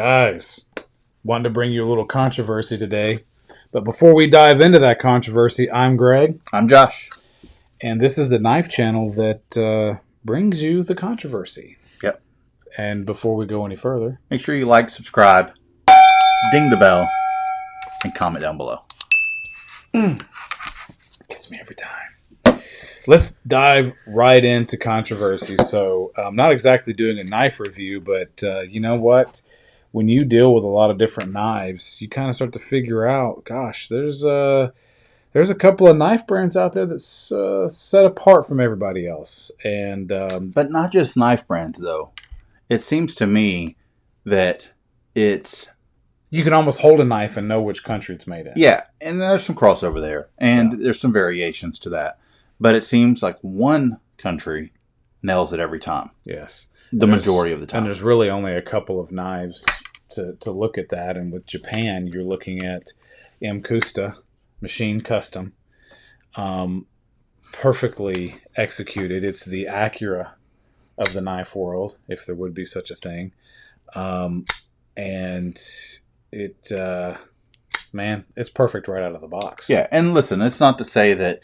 Guys, wanted to bring you a little controversy today. But before we dive into that controversy, I'm Greg. I'm Josh. And this is the knife channel that brings you the controversy. Yep. And before we go any further, make sure you like, subscribe, ding the bell, and comment down below. Gets me every time. Let's dive right into controversy. So I'm not exactly doing a knife review, but you know what? When you deal with a lot of different knives, you kind of start to figure out, gosh, there's a couple of knife brands out there that's set apart from everybody else. And but not just knife brands, though. It seems to me that it's... you can almost hold a knife and know which country it's made in. Yeah, and there's some crossover there. And there's some variations to that. But it seems like one country nails it every time. Yes. The majority of the time. And there's really only a couple of knives to look at that. And with Japan, you're looking at M. Custa, machine custom, perfectly executed. It's the Acura of the knife world, if there would be such a thing. And it, man, it's perfect right out of the box. Yeah, and listen, it's not to say that,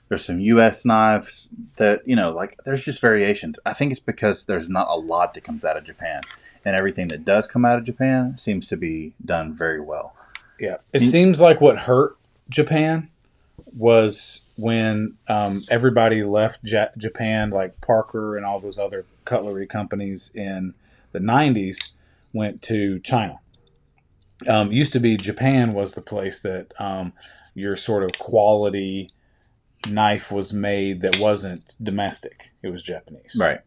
there's some U.S. knives that, like, there's just variations. I think it's because there's not a lot that comes out of Japan. And everything that does come out of Japan seems to be done very well. Yeah. It seems like what hurt Japan was when everybody left Japan, like Parker and all those other cutlery companies in the 90s went to China. Used to be Japan was the place that your sort of quality knife was made that wasn't domestic. It was Japanese. Right.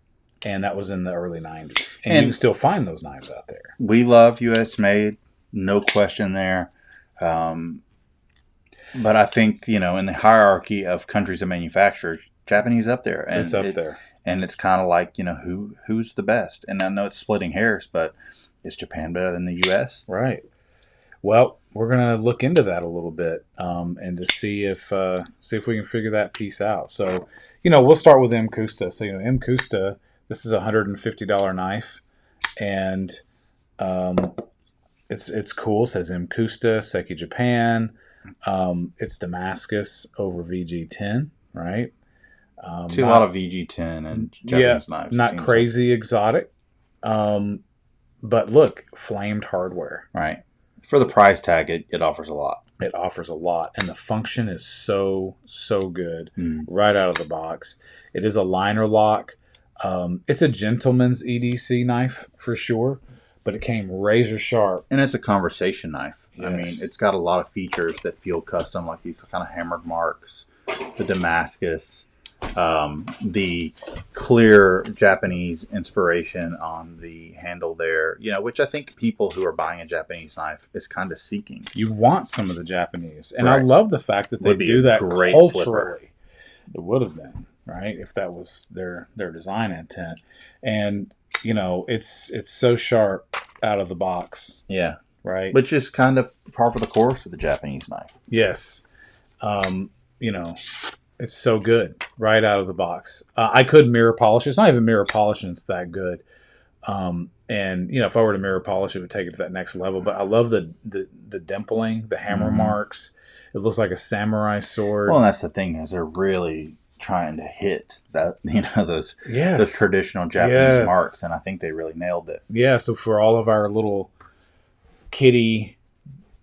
And that was in the early 90s. And you can still find those knives out there. We love U.S. made. No question there. But I think, in the hierarchy of countries that manufacture, Japanese up there. And it's up there. And it's kind of like, who's the best? And I know it's splitting hairs, but is Japan better than the U.S.? Right. Well, we're going to look into that a little bit and to see if we can figure that piece out. So, we'll start with M. Custa. So, M. Custa, this is a $150 knife. And it's cool. It says M. Custa, Seki Japan. It's Damascus over VG10, right? See a lot of VG10 and Japanese knives. Not crazy exotic. But look, flamed hardware. Right. For the price tag, it offers a lot. It offers a lot. And the function is so good right out of the box. It is a liner lock. It's a gentleman's EDC knife for sure, but it came razor sharp. And it's a conversation knife. Yes. I mean, it's got a lot of features that feel custom, like these kind of hammered marks, the Damascus, the clear Japanese inspiration on the handle there, which I think people who are buying a Japanese knife is kind of seeking. You want some of the Japanese. And right. I love the fact that they do that culturally. Flipper. It would have been, right, if that was their design intent. And, it's so sharp out of the box. Yeah. Right. Which is kind of par for the course with the Japanese knife. Yes. It's so good right out of the box. I could mirror polish. It's not even mirror polishing. It's that good. And, if I were to mirror polish, it would take it to that next level. But I love the dimpling, the hammer marks. It looks like a samurai sword. Well, and that's the thing is they're really trying to hit that, those traditional Japanese marks. And I think they really nailed it. Yeah. So for all of our little kitty...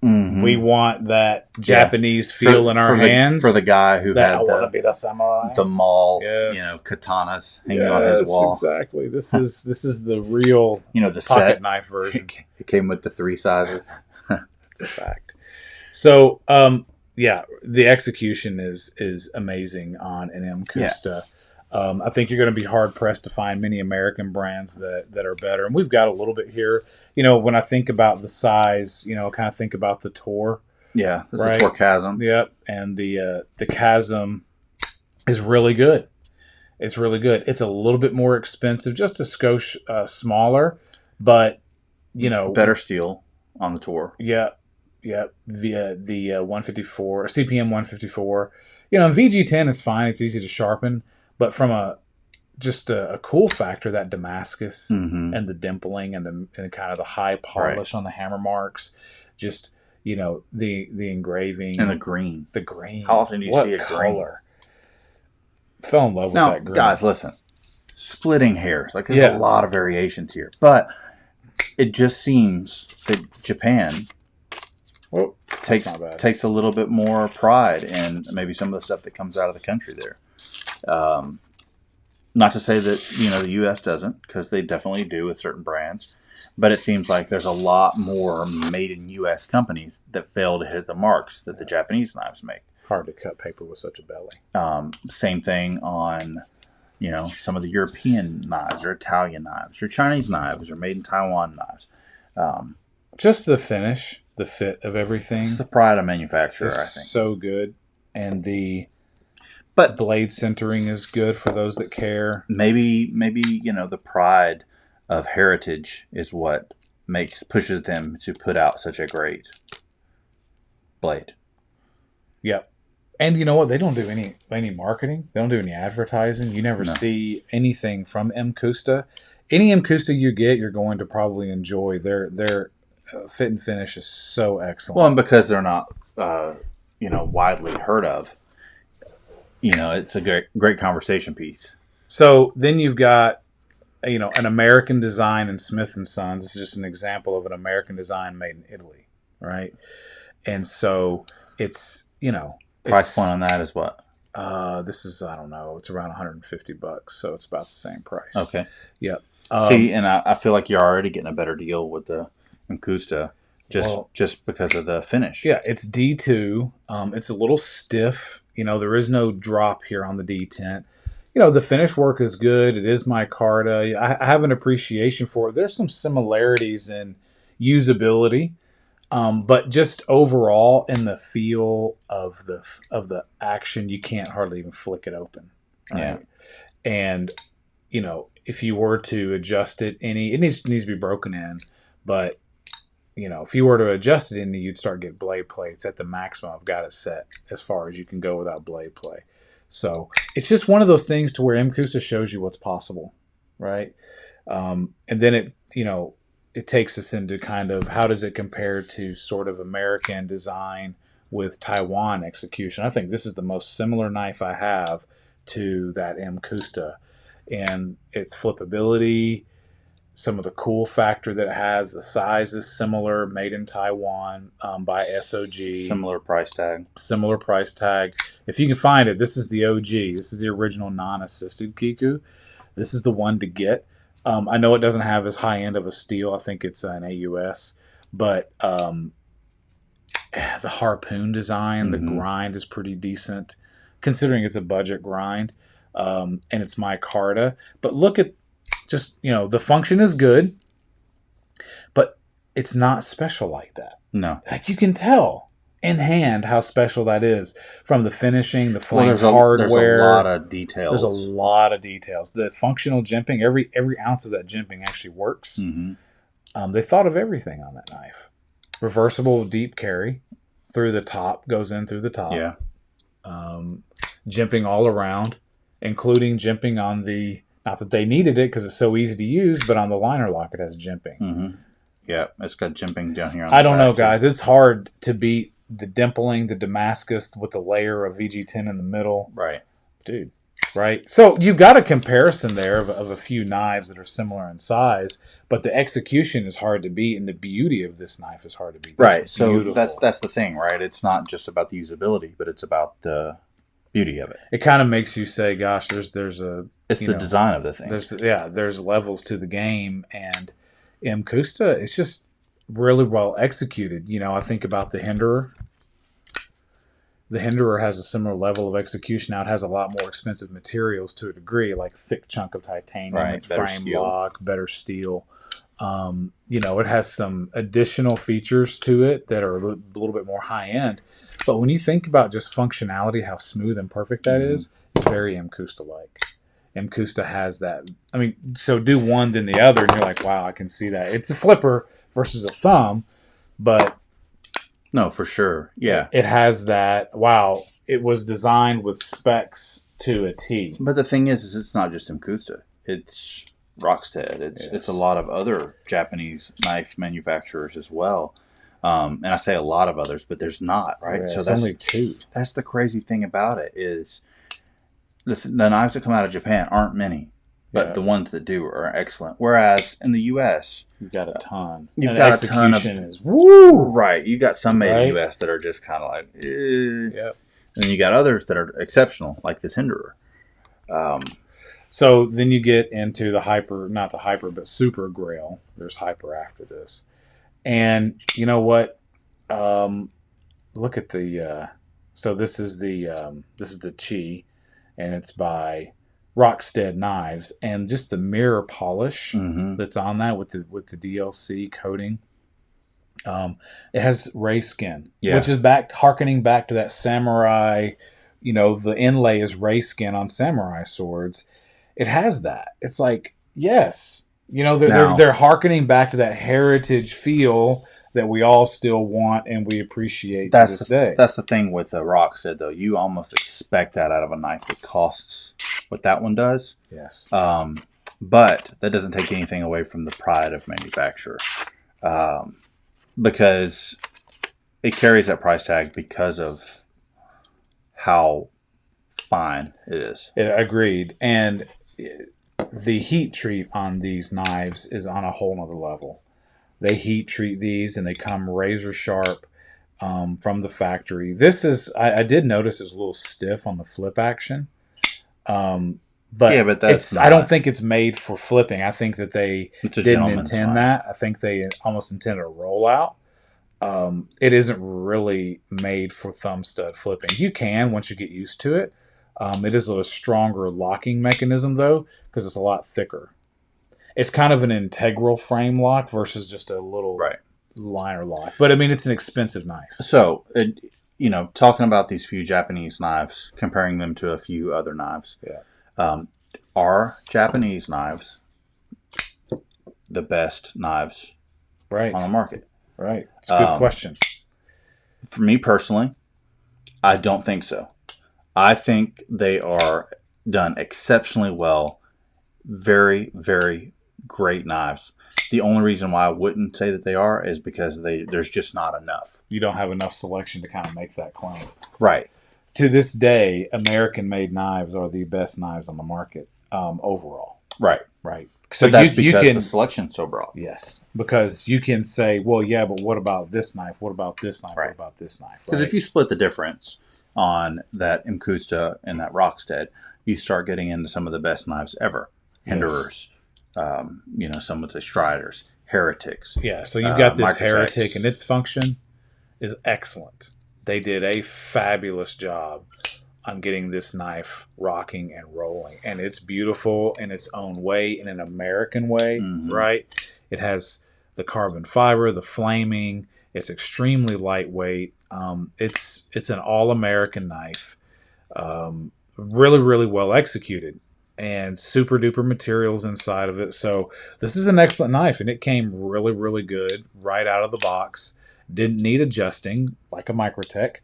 we want that Japanese feel in our hands. For the guy who had the mall, katanas hanging on his wall. Exactly. This is the real, the pocket set knife version. It came with the 3 sizes. That's a fact. So, the execution is amazing on an M. Custa. Yeah. I think you're going to be hard-pressed to find many American brands that are better. And we've got a little bit here. When I think about the size, kind of think about the Tor. Yeah, this is a Tor Chasm. Yep, and the Chasm is really good. It's really good. It's a little bit more expensive, just a skosh smaller, but, better steel on the Tor. Yeah, via the 154, CPM 154. VG10 is fine. It's easy to sharpen. But from a just a cool factor, that Damascus Mm-hmm. and the dimpling and kind of the high polish on the hammer marks. Just, the engraving And the green. The green. How often do you see a color? Green? Fell in love with that green. Guys, listen. Splitting hairs. Like, there's a lot of variations here. But it just seems that Japan takes a little bit more pride in maybe some of the stuff that comes out of the country there. Not to say that, the U.S. doesn't, because they definitely do with certain brands. But it seems like there's a lot more made in U.S. companies that fail to hit the marks that the Japanese knives make. Hard to cut paper with such a belly. Same thing on, some of the European knives or Italian knives or Chinese knives or made in Taiwan knives. Just the finish, the fit of everything. It's the pride of manufacturer, I think. So good. And But blade centering is good for those that care. Maybe the pride of heritage is what pushes them to put out such a great blade. Yep. And you know what? They don't do any marketing. They don't do any advertising. You never see anything from MCusta. Any MCusta you get, you're going to probably enjoy. Their fit and finish is so excellent. Well, and because they're not widely heard of, it's a great conversation piece. So then you've got an American design in Smith & Sons. This is just an example of an American design made in Italy, right? And so it's price point on that is what? This is, I don't know, it's around $150, so it's about the same price. Okay. Yep. See, and I feel like you're already getting a better deal with the MCusta just because of the finish. Yeah, it's D2. It's a little stiff. There is no drop here on the D10. The finish work is good. It is micarta. I have an appreciation for it. There's some similarities in usability. But just overall in the feel of the action, you can't hardly even flick it open. Right? Yeah. And if you were to adjust it needs to be broken in, but if you were to adjust it you'd start getting blade plates at the maximum. I've got it set as far as you can go without blade play. So it's just one of those things to where MCusta shows you what's possible, right? And then it takes us into kind of how does it compare to sort of American design with Taiwan execution. I think this is the most similar knife I have to that MCusta, and its flippability, some of the cool factor that it has, the size is similar, made in Taiwan by SOG. Similar price tag. If you can find it, this is the OG. This is the original non-assisted Kiku. This is the one to get. I know it doesn't have as high end of a steel. I think it's an AUS, but the harpoon design, the grind is pretty decent, considering it's a budget grind, and it's micarta. But look at just the function is good, but it's not special like that. No, like you can tell in hand how special that is from the finishing, the flame hardware. There's a lot of details. There's a lot of details. The functional jimping, every ounce of that jimping actually works. Mm-hmm. They thought of everything on that knife. Reversible deep carry through the top, goes in through the top. Yeah. Jimping all around, including jimping on the, not that they needed it because it's so easy to use, but on the liner lock it has jimping. Mm-hmm. Yeah, it's got jimping down here on I don't know, guys. It's hard to beat the dimpling, the Damascus with the layer of VG10 in the middle. Right. Dude. Right? So you've got a comparison there of a few knives that are similar in size, but the execution is hard to beat, and the beauty of this knife is hard to beat. Right. So that's the thing, right? It's not just about the usability, but it's about the beauty of it. It kind of makes you say, gosh, there's a... It's the design of the thing. There's levels to the game, and MCusta, it's just really well executed. I think about the Hinderer. The Hinderer has a similar level of execution. Now it has a lot more expensive materials to a degree, like thick chunk of titanium, right, it's frame lock, better steel. It has some additional features to it that are a little bit more high end. But when you think about just functionality, how smooth and perfect that is, it's very MCusta-like. MCusta has that. I mean, so do one then the other, and you're like, wow, I can see that. It's a flipper versus a thumb, but no, for sure, yeah, it has that. Wow, it was designed with specs to a T. But the thing is it's not just Imkusta. It's Rockstead. It's a lot of other Japanese knife manufacturers as well. And I say a lot of others, but there's not, right? Yeah, so it's that's only two. That's the crazy thing about it is the knives that come out of Japan aren't many, but the ones that do are excellent. Whereas in the U.S., you've got a ton. You've got a ton of is woo. Right. You got some made in the U.S. that are just kind of like, Yep. And then you got others that are exceptional, like this Hinderer. So then you get into the hyper, not the hyper, but super grail. There's hyper after this. And you know what? Look at the. So this is the Chi, and it's by Rockstead Knives, and just the mirror polish that's on that with the DLC coating. It has ray skin, which is harkening back to that samurai. You know, the inlay is ray skin on samurai swords. It has that. It's like, yes, you know, they're harkening back to that heritage feel that we all still want and we appreciate to this day. That's the thing with Rockstead, though. You almost expect that out of a knife that costs what that one does. Yes. But that doesn't take anything away from the pride of manufacturer. Because it carries that price tag because of how fine it is. Agreed. And the heat treat on these knives is on a whole nother level. They heat treat these and they come razor sharp from the factory. This is, I did notice it's a little stiff on the flip action. But I don't think it's made for flipping. I think that they didn't intend that. I think they almost intended a rollout. It isn't really made for thumb stud flipping. You can once you get used to it. It is a stronger locking mechanism though, because it's a lot thicker. It's kind of an integral frame lock versus just a little liner lock. But I mean, it's an expensive knife. So, talking about these few Japanese knives, comparing them to a few other knives. Yeah. Are Japanese knives the best knives on the market? Right. It's a good question. For me personally, I don't think so. I think they are done exceptionally well. Very, very great knives. The only reason why I wouldn't say that they are is because there's just not enough. You don't have enough selection to kind of make that claim. Right. To this day, American-made knives are the best knives on the market overall. Right. Right. So that's because the selection's so broad. Yes. Because you can say, well, yeah, but what about this knife? What about this knife? Right. What about this knife? Because if you split the difference on that Imkusta and that Rockstead, you start getting into some of the best knives ever. Hinderers, some would say Striders, Heretics. Yeah, so you've got this Heretic, and its function is excellent. They did a fabulous job on getting this knife rocking and rolling. And it's beautiful in its own way, in an American way, right? It has the carbon fiber, the flaming. It's extremely lightweight. It's an all-American knife. Really, really well executed. And super duper materials inside of it. So this is an excellent knife, and it came really, really good right out of the box. Didn't need adjusting like a Microtech.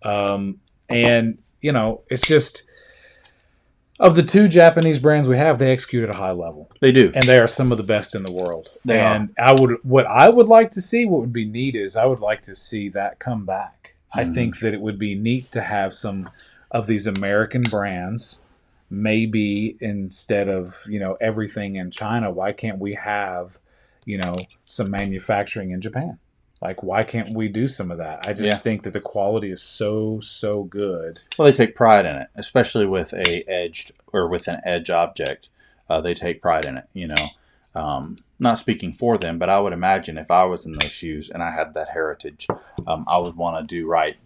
And, it's just, of the two Japanese brands we have, they execute at a high level. They do. And they are some of the best in the world. They are. What I would like to see, what would be neat is I would like to see that come back. I think that it would be neat to have some of these American brands. Maybe instead of, everything in China, why can't we have, some manufacturing in Japan? Like, why can't we do some of that? I just think that the quality is so, so good. Well, they take pride in it, especially with an edge object. They take pride in it, Not speaking for them, but I would imagine if I was in those shoes and I had that heritage, I would want to do right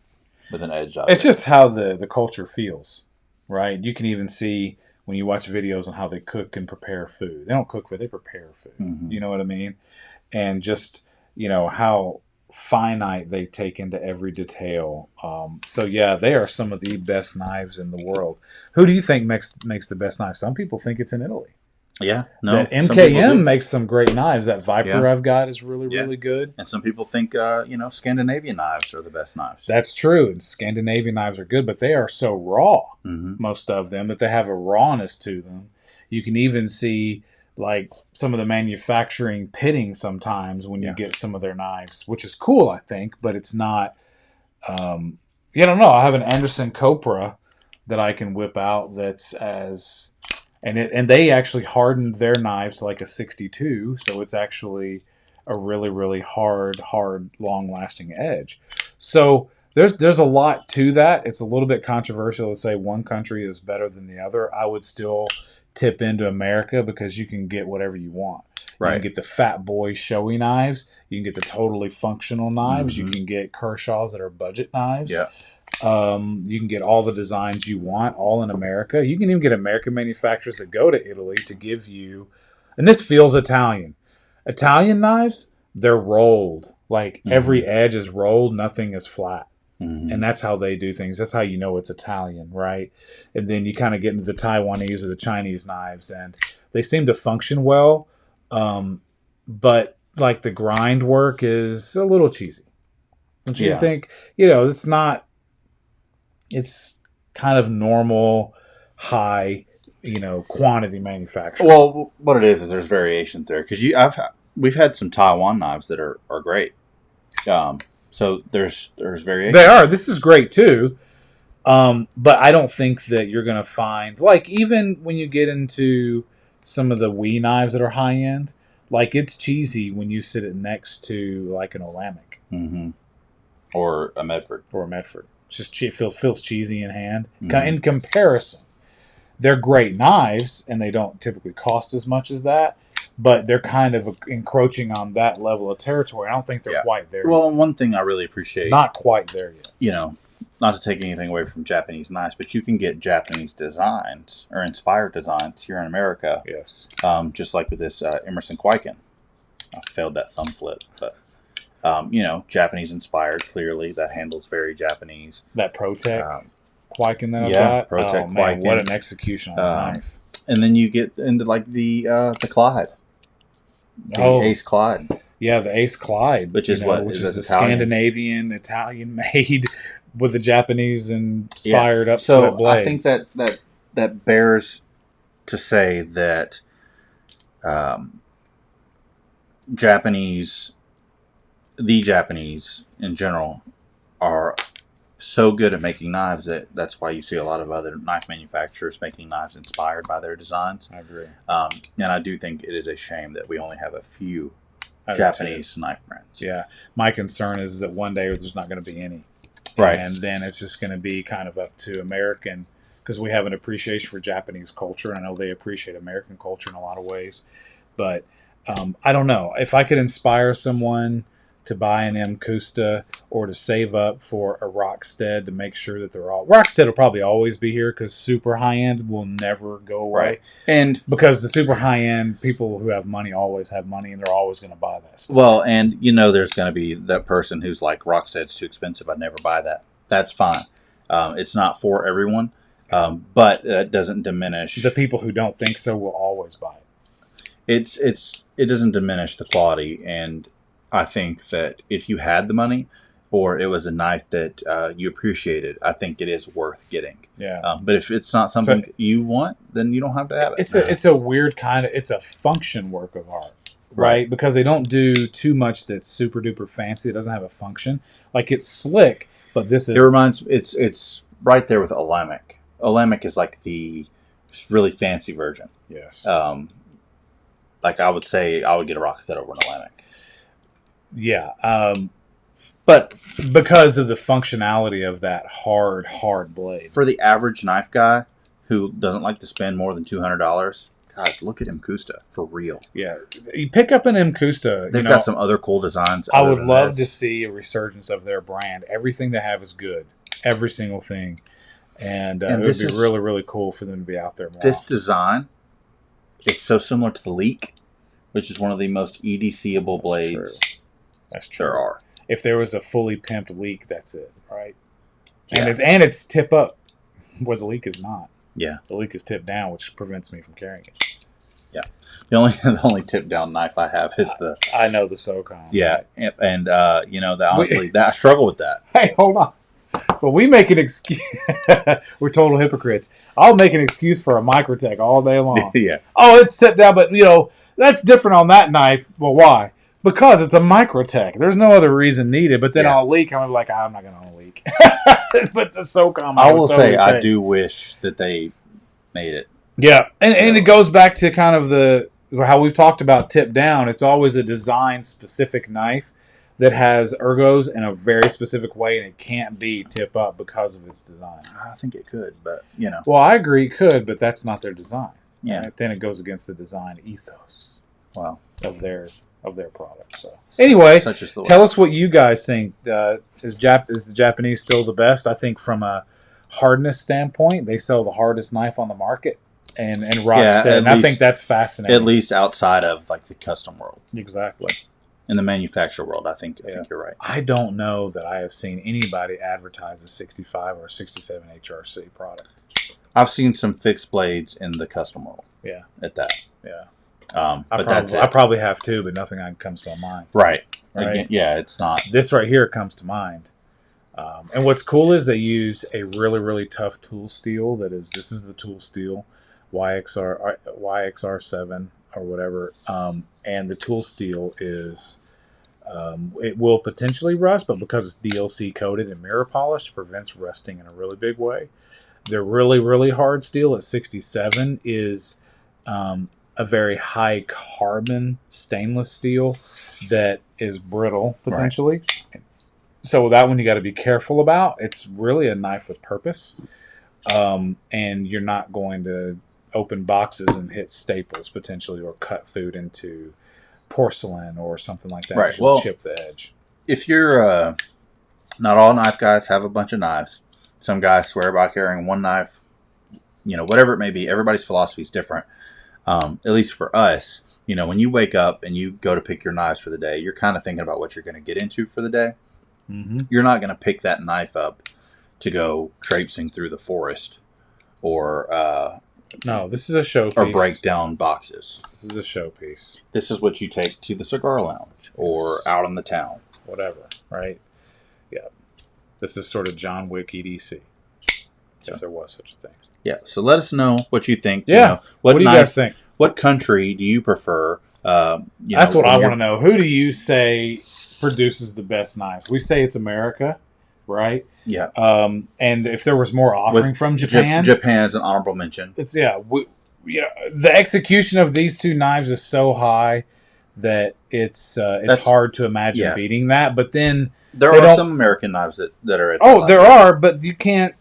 with an edge object. It's just how the culture feels. Right? You can even see when you watch videos on how they cook and prepare food. They don't cook food, they prepare food. You know what I mean? And just, how finite they take into every detail. So, yeah, they are some of the best knives in the world. Who do you think makes the best knives? Some people think it's in Italy. Yeah, That no, some people MKM do. makes some great knives. That Viper Yeah, I've got is really, yeah. really good. And some people think, Scandinavian knives are the best knives. That's true. And Scandinavian knives are good, but they are so raw, Mm-hmm. most of them, that they have a rawness to them. You can even see like some of the manufacturing pitting sometimes when you Yeah. get some of their knives, which is cool, I think, but it's not. I don't know. I have an Anderson Copra that I can whip out that's as and they actually hardened their knives to like a 62, so it's actually a really really hard long lasting edge. So there's a lot to that. It's a little bit controversial to say one country is better than the other. I would still tip into America because you can get whatever you want. You can Right. get the fat boy showy knives. You can get the totally functional knives. You Mm-hmm. can get Kershaws that are budget knives. Yeah. You can get all the designs you want, all in America. You can even get American manufacturers that go to Italy to give you, and this feels Italian. Italian knives, they're rolled. Like Mm-hmm. every edge is rolled, nothing is flat. Mm-hmm. And that's how they do things. That's how you know it's Italian, right? And then you kind of get into the Taiwanese or the Chinese knives, and they seem to function well. But like the grind work is a little cheesy. Don't you Yeah. think? It's not. It's kind of normal, high, quantity manufacturing. Well, what it is there's variations there because we've had some Taiwan knives that are great. So there's They variations. are. This is great too. But I don't think that you're going to find, like, even when you get into some of the Wii knives that are high end, like, it's cheesy when you sit it next to, like, an Olamic Mm-hmm. Or a Medford. or a Medford. It's just feels cheesy in hand. Mm-hmm. In comparison, they're great knives, and they don't typically cost as much as that, but they're kind of encroaching on that level of territory. I don't think they're Yeah. quite there Well, yet. and one thing I really appreciate, Not quite there yet. Not to take anything away from Japanese knives, but you can get Japanese designs or inspired designs here in America. Yes. Just like with this Emerson Kwaiken. I failed that thumb flip, but Japanese inspired. Clearly, that handle's very Japanese. That ProTech Um, Kwaiken that I've yeah, got. ProTech Oh man, Kwaiken. what an execution on the knife! And then you get into like the Clyde, the Ace Clyde. Yeah, the Ace Clyde, which is what which is a Italian. Scandinavian, Italian made with the Japanese inspired up so split blade. I think that bears to say that Japanese in general are so good at making knives that's why you see a lot of other knife manufacturers making knives inspired by their designs. I agree. And I do think it is a shame that we only have a few Japanese knife brands. Yeah. My concern is that one day there's not going to be any. Right. And then it's just going to be kind of up to American, because we have an appreciation for Japanese culture. I know they appreciate American culture in a lot of ways. But I don't know. If I could inspire someone to buy an M. Custa or to save up for a Rockstead to make sure that they're all... Rockstead will probably always be here because super high-end will never go away. Right. And because the super high-end people who have money always have money, and they're always going to buy that stuff. Well, and there's going to be that person who's like, Rockstead's too expensive, I'd never buy that. That's fine. It's not for everyone, but that doesn't diminish... The people who don't think so will always buy it. It doesn't diminish the quality, and I think that if you had the money or it was a knife that you appreciated, I think it is worth getting. Yeah. But if it's not something you want, then you don't have to have it. It's a weird kind of... It's a function work of art. Right? Because they don't do too much that's super duper fancy. It doesn't have a function. Like, it's slick, but this is... It reminds... It's right there with Olamic. Olamic is like the really fancy version. Yes. Like, I would say I would get a Rockstead over an Olamic. Yeah. But because of the functionality of that hard blade. For the average knife guy who doesn't like to spend more than $200, guys, look at M. Custa for real. Yeah. You pick up an M. Custa. They've got some other cool designs. I would love to see a resurgence of their brand. Everything they have is good. Every single thing. And it would be really, really cool for them to be out there more. This design is so similar to the Leak, which is one of the most EDC-able blades That's true. there are. If there was a fully pimped Leak, that's it, right? Yeah. And it's tip up, where the Leak is not. Yeah. The Leak is tipped down, which prevents me from carrying it. The only tip down knife I have is the. I know the SOCOM. Yeah, and honestly, that I struggle with that. Hey, hold on. But we make an excuse. We're total hypocrites. I'll make an excuse for a Microtech all day long. Yeah. Oh, it's tipped down, but that's different on that knife. Well, why? Because it's a Microtech. There's no other reason needed. But then I'll leak. I'm like, I'm not going to leak. But the SOCOM. I will say I do wish that they made it. Yeah, and it goes back to kind of how we've talked about tip down. It's always a design specific knife that has ergos in a very specific way, and it can't be tip up because of its design. I think it could, but Well, I agree it could, but that's not their design. Yeah. Right? Then it goes against the design ethos. Wow. Of their product. So anyway, tell us what you guys think. Is the Japanese still the best? I think from a hardness standpoint, they sell the hardest knife on the market. And Rockstead, and I think that's fascinating. At least outside of like the custom world. Exactly. In the manufacturer world, I think you're right. I don't know that I have seen anybody advertise a 65 or 67 HRC product. I've seen some fixed blades in the custom world. Yeah. At that. Yeah. I probably have too, but nothing comes to my mind. Right. Again, it's not. This right here comes to mind. And what's cool is they use a really, really tough tool steel. This is the tool steel. YXR7 or whatever, and the tool steel is it will potentially rust, but because it's DLC coated and mirror polished, it prevents rusting in a really big way. The really, really hard steel at 67 is a very high carbon stainless steel that is brittle potentially. Right. So that one you got to be careful about. It's really a knife with purpose, and you're not going to open boxes and hit staples potentially, or cut food into porcelain or something like that. Right. Well, chip the edge. If you're not all knife guys have a bunch of knives. Some guys swear by carrying one knife. Whatever it may be, everybody's philosophy is different. At least for us, when you wake up and you go to pick your knives for the day, you're kind of thinking about what you're going to get into for the day. Mm-hmm. You're not going to pick that knife up to go traipsing through the forest or no, this is a showpiece. Or break down boxes. This is a showpiece. This is what you take to the cigar lounge or out in the town. Whatever, right? Yeah. This is sort of John Wick EDC, if there was such a thing. Yeah, so let us know what you think. Yeah. What do you guys think? What country do you prefer? That's what I want to know. Who do you say produces the best knives? We say it's America, right? Yeah. And if there was more offering from Japan, Japan is an honorable mention. It's the execution of these two knives is so high that it's hard to imagine beating that. But then there are some American knives that are. At there are, but you can't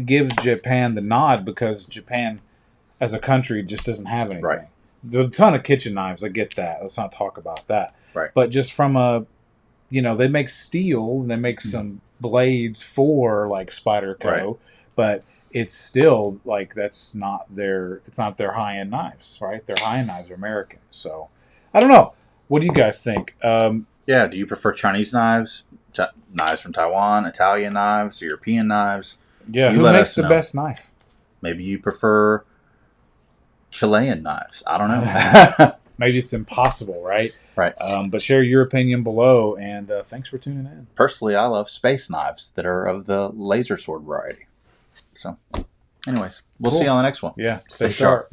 give Japan the nod because Japan, as a country, just doesn't have anything. Right. There's a ton of kitchen knives. I get that. Let's not talk about that. Right. But just from they make steel and they make some blades for like Spyderco, right. But it's still like it's not their high end knives, right? Their high end knives are American. So I don't know. What do you guys think? Do you prefer Chinese knives, knives from Taiwan, Italian knives, European knives? Yeah, who makes the best knife? Maybe you prefer Chilean knives. I don't know. Maybe it's impossible, right? Right. But share your opinion below, and thanks for tuning in. Personally, I love space knives that are of the laser sword variety. So, anyways, we'll see you on the next one. Yeah, stay sharp.